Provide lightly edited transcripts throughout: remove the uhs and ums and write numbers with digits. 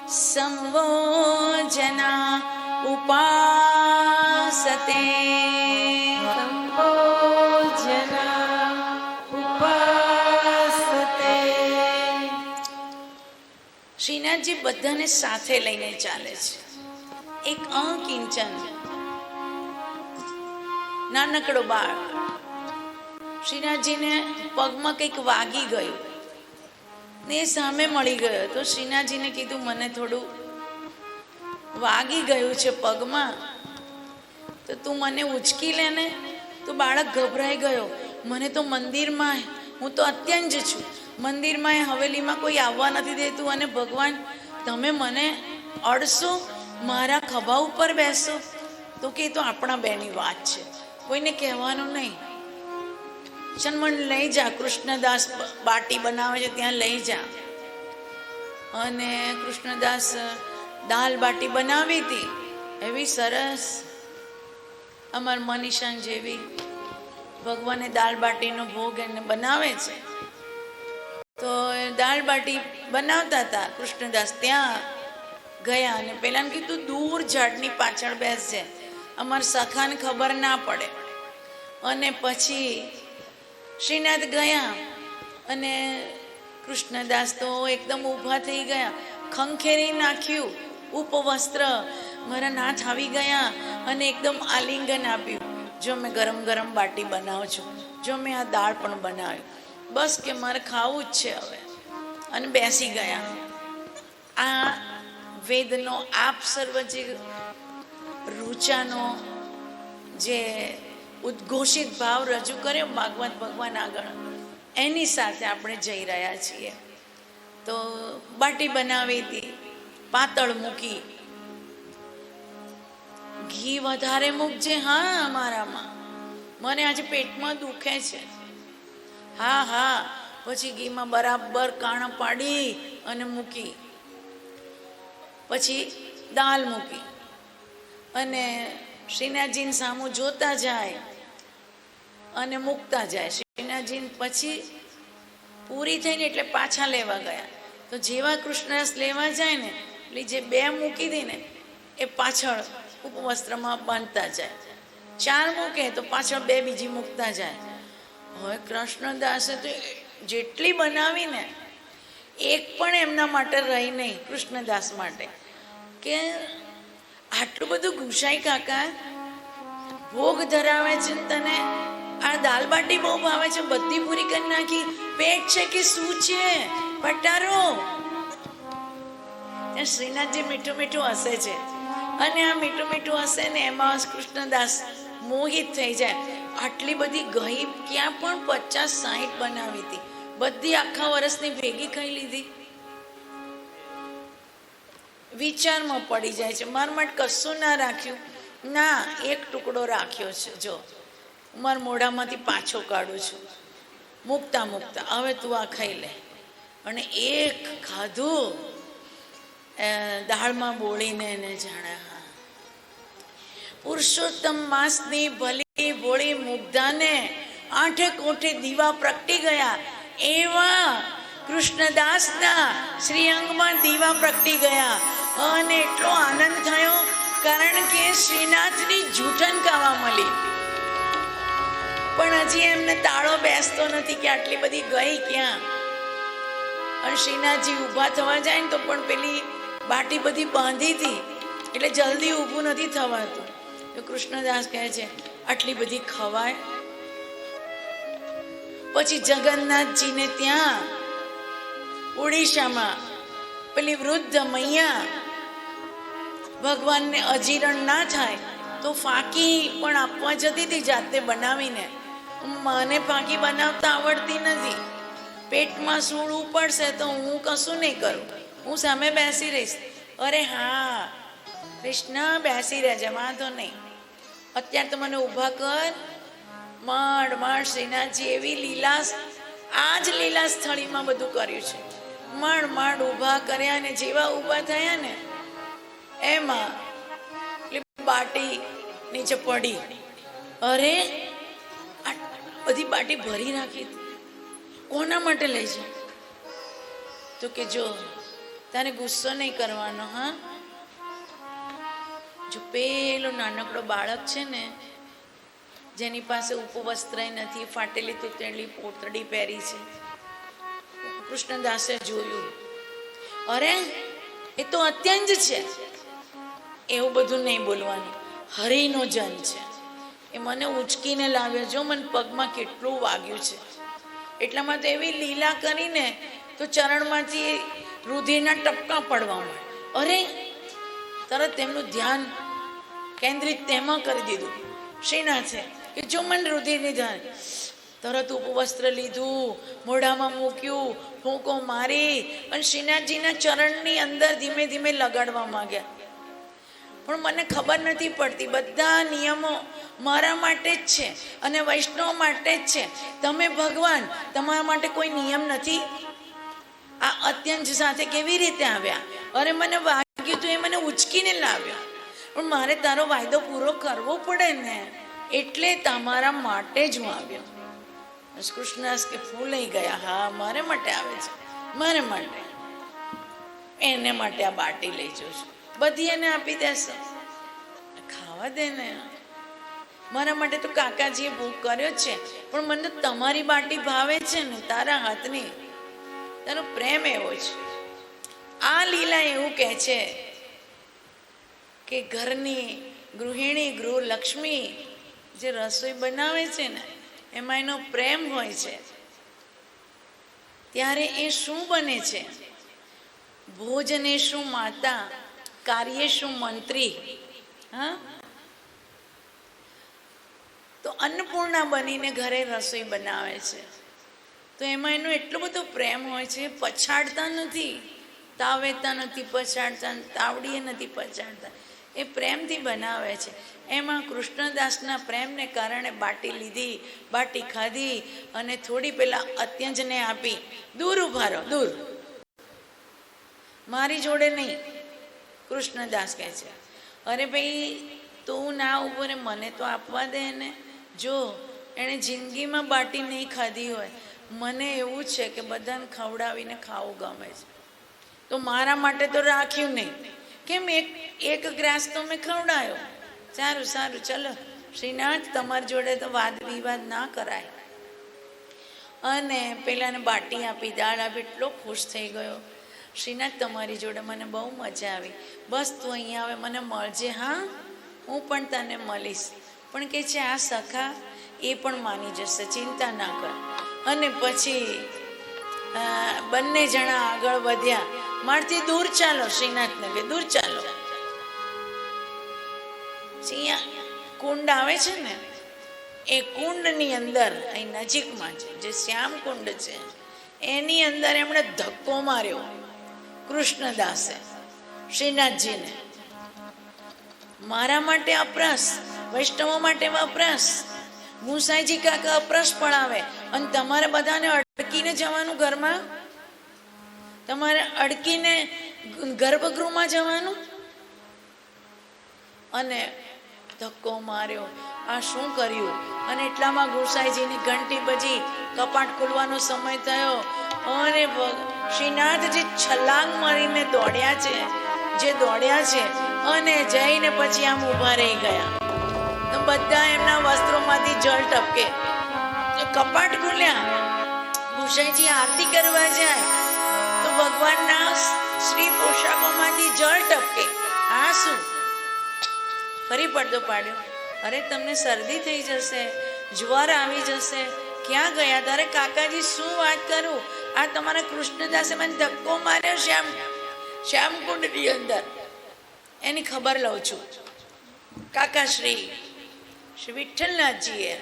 સંવોજના ઉપાસતે. સંવોજના ઉપાસતે. શ્રીનાથજી બધાને સાથે લઈને ચાલે છે. એક અકિંચન નાનકડો બાળ, શ્રીનાથજીને પગમાં કંઈક વાગી ગયું ને એ સામે મળી ગયો. તો શ્રીનાથજીને કીધું, મને થોડું વાગી ગયું છે પગમાં, તો તું મને ઉચકી લે ને. તો બાળક ગભરાઈ ગયો. મને તો મંદિરમાં, હું તો અત્યંત છું, મંદિરમાં હવેલીમાં કોઈ આવવા નથી દેતું, અને ભગવાન તમે મને અડશો, મારા ખભા ઉપર બેસો. તો કે તો આપણા બેની વાત છે, કોઈને કહેવાનું નહીં. ચલ મને લઈ જા, કૃષ્ણદાસ બાટી બનાવે છે ત્યાં લઈ જા. અને કૃષ્ણદાસ દાલ બાટી બનાવી હતી, એવી સરસ. અમાર મનીષાન જેવી ભગવાને દાલ બાટીનો ભોગ એને બનાવે છે. તો દાલ બાટી બનાવતા હતા. કૃષ્ણદાસ ત્યાં ગયા અને પેલાને કીધું દૂર ઝાડની પાછળ બેસજે, અમાર સખાને ખબર ના પડે. અને પછી શ્રીનાથ ગયા અને કૃષ્ણદાસ તો એકદમ ઊભા થઈ ગયા, ખંખેરી નાખ્યું ઉપવસ્ત્ર, મારા નાથ આવી ગયા અને એકદમ આલિંગન આપ્યું. જો મેં ગરમ ગરમ બાટી બનાવું છું, જો મેં આ દાળ પણ બનાવ્યું, બસ કે મારે ખાવું જ છે હવે. અને બેસી ગયા. આ વેદનો આપ સર્વ જે રૂચાનો જે ઉદ્ઘોષિત ભાવ રજૂ કર્યો ભાગવત ભગવાન આગળ, એની સાથે આપણે જઈ રહ્યા છીએ. તો બાટી બનાવી હતી, પાતળ મૂકી, ઘી વધારે મૂકજે હા અમારામાં, મને આજે પેટમાં દુખે છે. હા હા. પછી ઘીમાં બરાબર કાણા પાડી અને મૂકી. પછી દાલ મૂકી અને શ્રીનાથજીને સામું જોતા જાય અને મૂકતા જાય. શ્રીનાથજીને પછી પૂરી થઈને એટલે પાછા લેવા ગયા. તો જેવા કૃષ્ણરસ લેવા જાય ને, એટલે જે બે મૂકી દી ને એ પાછળ ઉપવસ્ત્રમાં બાંધતા જાય. 4 મૂકે તો પાછળ 2 બીજી મૂકતા જાય. હવે કૃષ્ણદાસે તો જેટલી બનાવી ને, એક પણ એમના માટે રહી નહીં, કૃષ્ણદાસ માટે. કે આટલું બધું ગુસાઈ કાકા ભોગ ધરાવે છે, તને આ દાલ બાટી બહુ ભાવે છે, બધી પૂરી કરી નાખી, પેટ છે કે શું છે, પટારો. શ્રીનાથજી મીઠું મીઠું હસે છે, અને આ મીઠું મીઠું હસે ને એમાં કૃષ્ણદાસ મોહિત થઈ જાય. આટલી બધી ગઈ ક્યાં પણ 50-60 બનાવી હતી, બધી આખા વર્ષની ભેગી ખાઈ લીધી. વિચારમાં પડી જાય છે, મારા માટે કશું ના રાખ્યું, ના એક ટુકડો રાખ્યો છે, જો મારા મોઢામાંથી પાછો કાઢું છું, મૂકતા મૂકતા હવે તું આ ખાઈ લે. અને એક ખાધું દાળમાં બોળીને એને જાણે. હા, પુરુષોત્તમ માસની ભલી ભોળી મુગ્ધાને 8 કોઠે દીવા પ્રગટી ગયા, એવા કૃષ્ણદાસના શ્રીઅંગમાં દીવા પ્રગટી ગયા. અને એટલો આનંદ થયો, કારણ કે શ્રીનાથની જૂઠન ગાવા મળી. પણ હજી એમને તાળો બેસતો નથી કે આટલી બધી ગઈ ક્યાં. અને શ્રીનાથજી ઊભા થવા જાય ને તો પણ પેલી બાટી બધી બાંધી હતી, એટલે જલ્દી ઊભું નથી થવાતું. તો કૃષ્ણદાસ કહે છે આટલી બધી ખવાય. પછી જગન્નાથજીને ત્યાં ઓડિશામાં પેલી વૃદ્ધ મૈયા, ભગવાનને અજીરણ ના થાય તો ફાંકી પણ આપવા જતી હતી જાતે બનાવીને. મને ફાંકી બનાવતા આવડતી નથી, પેટમાં સૂળું પડશે તો હું કશું નહીં કરું, હું સામે બેસી રહીશ. અરે હા કૃષ્ણ બેસી રહેજે, વાંધો નહીં, અત્યારે તો મને ઊભા કર. માંડ માંડ શ્રીનાથજી એવી લીલા, આ જ લીલા સ્થળીમાં બધું કર્યું છે. માંડ માંડ ઊભા કર્યા, ને જેવા ઊભા થયા ને એમાં બાટી નીચે પડી. અરે બધી બાટી ભરી રાખી હતી, કોના માટે લઈ જાય? તો કે જો તારે ગુસ્સો નહીં કરવાનો. હા, જો પેલો નાનકડો બાળક છે ને, જેની પાસે ઉપવસ્ત્ર નથી, ફાટેલી તૂટેલી પોતડી પહેરી છે, કૃષ્ણદાસે જોયું, અરે એ તો અત્યંત છે. એવું બધું નહીં બોલવાનું. હરિનો જન છે, એ મને ઉચકીને લાવ્યો, જો મને પગમાં કેટલું વાગ્યું છે. એટલામાં તો એવી લીલા કરીને તો ચરણમાંથી રુધિરના ટપકા પડવા માંડ્યા. અરે તરત તેમનું ધ્યાન કેન્દ્રિત તેમાં કરી દીધું શ્રીનાથે કે જો મને રુધિરની ધ્યાન. તરત ઉપવસ્ત્ર લીધું, મોઢામાં મૂક્યું, ફૂંકો મારી અને શ્રીનાથજીના ચરણની અંદર ધીમે ધીમે લગાડવા માંગ્યા. પણ મને ખબર નથી પડતી, બધા નિયમો મારા માટે જ છે અને વૈષ્ણવ માટે જ છે. તમે ભગવાન, તમારા માટે કોઈ નિયમ નથી. આ અત્યંત સાથે કેવી રીતે આવ્યા? અરે મને વાગ્યું તું, એ મને ઉચકીને લાવ્યો, પણ મારે તારો વાયદો પૂરો કરવો પડે ને, એટલે તમારા માટે જ હું આવ્યો. કૃષ્ણદાસ કે ફૂલાઈ ગયા. હા, મારે માટે આવે છે, મારે માટે. એને માટે આ બાટી લઈ જશું, બધી એને આપી દેશે, ખાવા દે ને. મારા માટે તો કાકાજીએ ભૂખ કર્યો છે, પણ મને તમારી બાટી ભાવે છે ને, તારા હાથની, તારો પ્રેમ એવો છે. આ લીલા એવું કહે છે કે ઘરની ગૃહિણી, ગૃહલક્ષ્મી જે રસોઈ બનાવે છે ને, એમાં એનો પ્રેમ હોય છે. ત્યારે એ શું બને છે? ભોજને શું માતા, કાર્ય શું મંત્રી. હા, તો અન્નપૂર્ણા બનીને ઘરે રસોઈ બનાવે છે, તો એમાં એનો એટલો બધો પ્રેમ હોય છે. પછાડતા નથી, તાવેતા નથી પછાડતા, તાવડીએ નથી પછાડતા, એ પ્રેમથી બનાવે છે. એમાં કૃષ્ણદાસના પ્રેમને કારણે બાટી લીધી, બાટી ખાધી અને થોડી પેલા અત્યંજને આપી. દૂર ઉભા રહો, દૂર, મારી જોડે નહીં. કૃષ્ણદાસ કહે છે, અરે ભાઈ તું ના ઉભો રે, મને તો આપવા દે ને. જો એણે જિંદગીમાં બાટી નહીં ખાધી હોય, મને એવું છે કે બધાને ખવડાવીને ખાવું ગમે છે, તો મારા માટે તો રાખ્યું નહીં. કેમ? એક ગ્રાસ તો મેં ખવડાયો. સારું સારું, ચલો શ્રીનાથ, તમારી જોડે તો વાદ વિવાદ ના કરાય. અને પેલાને બાટી આપી, દાળ આપી, એટલો ખુશ થઈ ગયો. શ્રીનાથ, તમારી જોડે મને બહુ મજા આવી, બસ તું અહીંયા આવે, મને મળજે. હા, હું પણ તને મળીશ. પણ કે છે આ સખા એ પણ માની જશે, ચિંતા ના કર. અને પછી બંને જણા આગળ વધ્યા. મારથી દૂર ચાલો, શ્રીનાથને કે દૂર ચાલો. કુંડ આવે છે ને, એ કુંડની અંદર અહીં નજીકમાં છે, જે શ્યામ કુંડ છે, એની અંદર એમણે ધક્કો માર્યો કૃષ્ણદાસે શ્રીનાથજીને. મારા માટે અપરસ, વૈષ્ણવો માટે વપરસ. ગુસાઈજી કાકા અપરસ પડાવે અને તમારે બધાને અડકીને જવાનું ઘરમાં, તમારે અડકીને ગર્ભગૃહમાં જવાનું. અને ધક્કો માર્યો. આ શું કર્યું? અને એટલામાં ગુસાઈજીની ઘંટી બજી, કપાટ ખોલવાનો સમય થયો. અને શ્રીનાથજી છલાંગ મારીને દોડ્યા છે, જે દોડ્યા છે, અને જઈને પછી આમ ઊભા રહી ગયા. તો બધા એમના વસ્ત્રોમાંથી જળ ટપકે. કપાટ ખોલ્યા, ગુસાઈજી આરતી કરવા જાય તો ભગવાનના શ્રી પોશાકોમાંથી જળ ટપકે. આ શું? ફરી પડદો પાડ્યો. અરે તમને શરદી થઈ જશે, જ્વર આવી જશે, ક્યાં ગયા? તારે કાકાજી શું વાત કરું, આ તમારા કૃષ્ણદાસે મને ધક્કો માર્યો શ્યામકુંડની અંદર, એની ખબર લઉં છું. કાકાશ્રી શ્રી વિઠ્ઠલનાથજીએ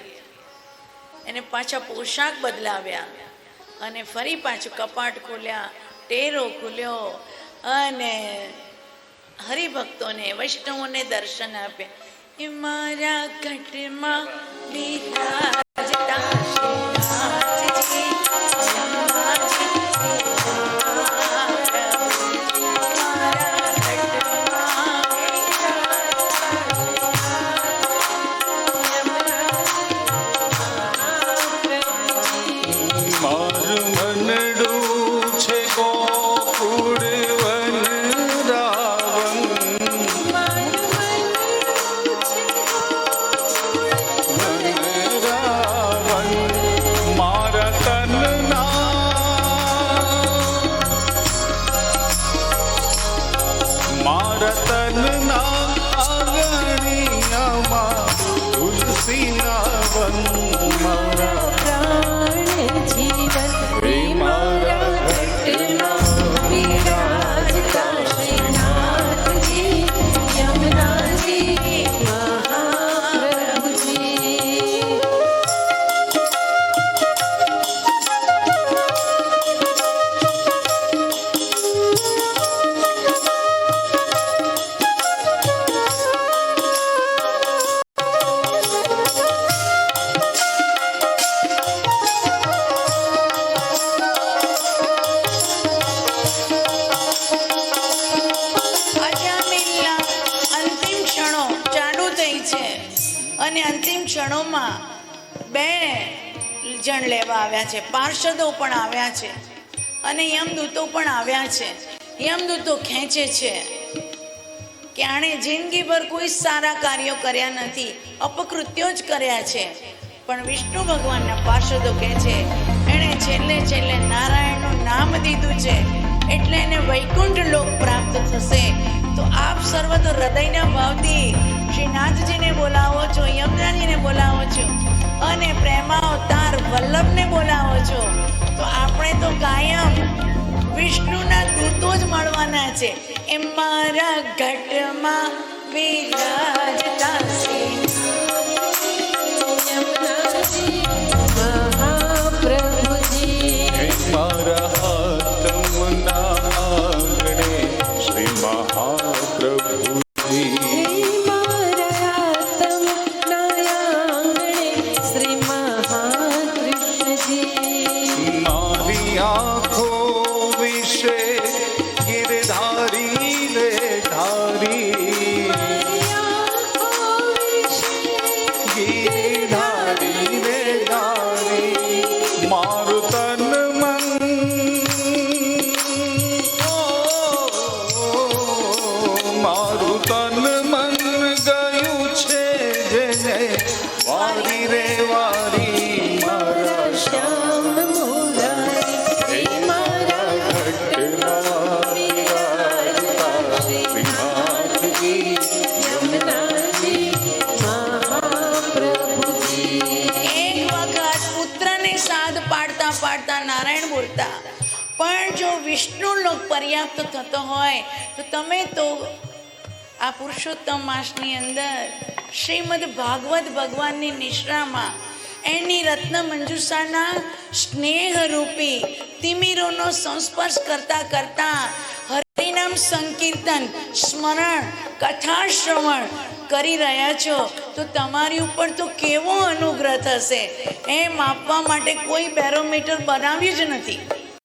એને પાછા પોશાક બદલાવ્યા અને ફરી પાછું કપાટ ખોલ્યા, ટેરો ખોલ્યો અને હરિભક્તોને, વૈષ્ણવોને દર્શન આપ્યા. એ મારા ઘટમાં બિરાજતા શ્રીનાથજી, મારું મનડું છે ગોકુળ વન મારા તનના આંગણિયામાં તુલસીના વન મારા પ્રાણ જીવન રે મારા ઘટમાં વિરાજતા શ્રીનાથજી યમુનાજી મહાપ્રભુજી. આજે આ મેળા અંતિમ ક્ષણો ચાલુ થઈ છે અને અંતિમ ક્ષણોમાં 2 જણ લેવા આવ્યા છે. પાર્ષદો પણ આવ્યા છે અને યમદૂતો પણ આવ્યા છે. યમદૂતો ખેંચે છે કે આણે જિંદગીભર કોઈ સારા કાર્યો કર્યા નથી, અપકૃત્યો જ કર્યા છે. પણ વિષ્ણુ ભગવાનના પાર્ષદો કહે છે એણે છેલ્લે છેલ્લે નારાયણનું નામ દીધું છે એટલે એને વૈકુંઠ લોક પ્રાપ્ત થશે. તો આપ સર્વ તો હૃદયના ભાવથી શ્રીનાથજીને બોલાવો છો, યમરાજીને બોલાવો છો અને પ્રેમાવતાર વલ્લભને બોલાવો છો. તો આપણે તો કાયમ વિષ્ણુના દૂતો જ મળવાના છે. એમ મારા ઘટમાં વિરાજતા શ્રી યમુનાજી મહાપ્રભુજી. મારા હાથમના આંગણે શ્રી મહાપ્રભુજી. મારા આત્મના આંગણે શ્રી મહાકૃષ્ણજી. મારી આંખો વિશે ગિરધારી રે ધારી, ગિરધારી રે ધારી, મારું તન મન મારું તન મન ગયું છે જેને વારી રે વારી મારા શ્યામ મુરારી મારા ઘટમાં વિરાજતા શ્રીનાથજી યમુનાજી મહાપ્રભુજી. એક વખત પુત્રને સાદ પાડતા પાડતા નારાયણ બોલતા, પણ જો વિષ્ણુ લોક પર્યાપ્ત થતો હોય તો તમે તો આ પુરુષોત્તમ માસની અંદર શ્રીમદ ભાગવત ભગવાનની નિશ્રામાં એની રત્ન મંજુષાના સ્નેહરૂપી તિમિરોનો સંસ્પર્શ કરતા કરતા હરિનામ સંકીર્તન સ્મરણ કથા શ્રવણ કરી રહ્યા છો તો તમારી ઉપર તો કેવો અનુગ્રહ થશે એમ આપવા માટે કોઈ બેરોમીટર બનાવ્યું જ નથી.